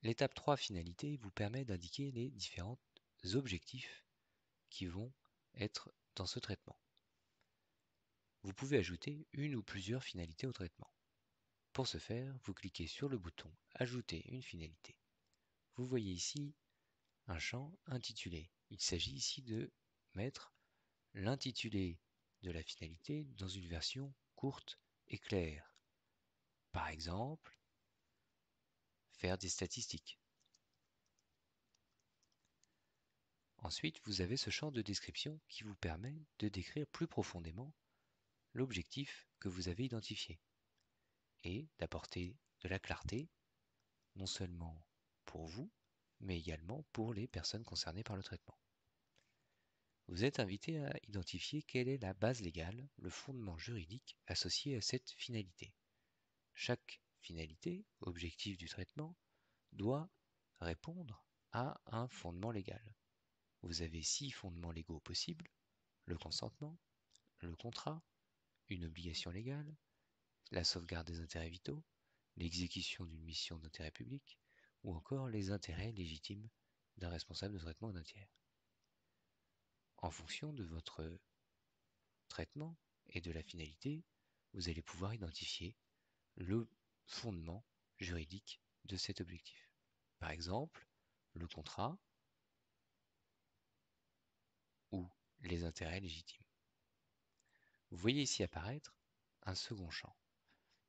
L'étape 3, finalité, vous permet d'indiquer les différents objectifs qui vont être dans ce traitement. Vous pouvez ajouter une ou plusieurs finalités au traitement. Pour ce faire, vous cliquez sur le bouton « Ajouter une finalité ». Vous voyez ici un champ intitulé. Il s'agit ici de mettre l'intitulé de la finalité dans une version courte et claire. Par exemple, faire des statistiques. Ensuite, vous avez ce champ de description qui vous permet de décrire plus profondément l'objectif que vous avez identifié et d'apporter de la clarté, non seulement pour vous, mais également pour les personnes concernées par le traitement. Vous êtes invité à identifier quelle est la base légale, le fondement juridique associé à cette finalité. Chaque finalité, objectif du traitement, doit répondre à un fondement légal. Vous avez 6 fondements légaux possibles: le consentement, le contrat, une obligation légale, la sauvegarde des intérêts vitaux, l'exécution d'une mission d'intérêt public, ou encore les intérêts légitimes d'un responsable de traitement ou d'un tiers. En fonction de votre traitement et de la finalité, vous allez pouvoir identifier le fondement juridique de cet objectif. Par exemple, le contrat ou les intérêts légitimes. Vous voyez ici apparaître un second champ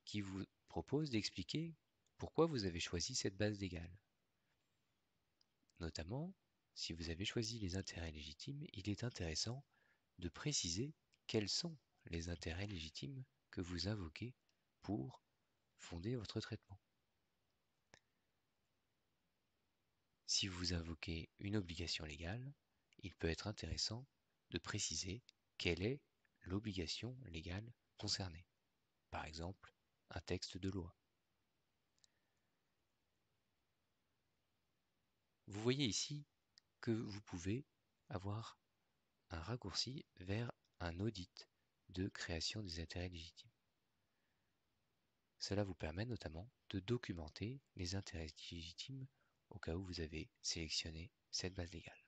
qui vous propose d'expliquer pourquoi vous avez choisi cette base légale. Notamment, si vous avez choisi les intérêts légitimes, il est intéressant de préciser quels sont les intérêts légitimes que vous invoquez pour fonder votre traitement. Si vous invoquez une obligation légale, il peut être intéressant de préciser quelle est l'obligation légale concernée. Par exemple, un texte de loi. Vous voyez ici que vous pouvez avoir un raccourci vers un audit de création des intérêts légitimes. Cela vous permet notamment de documenter les intérêts légitimes au cas où vous avez sélectionné cette base légale.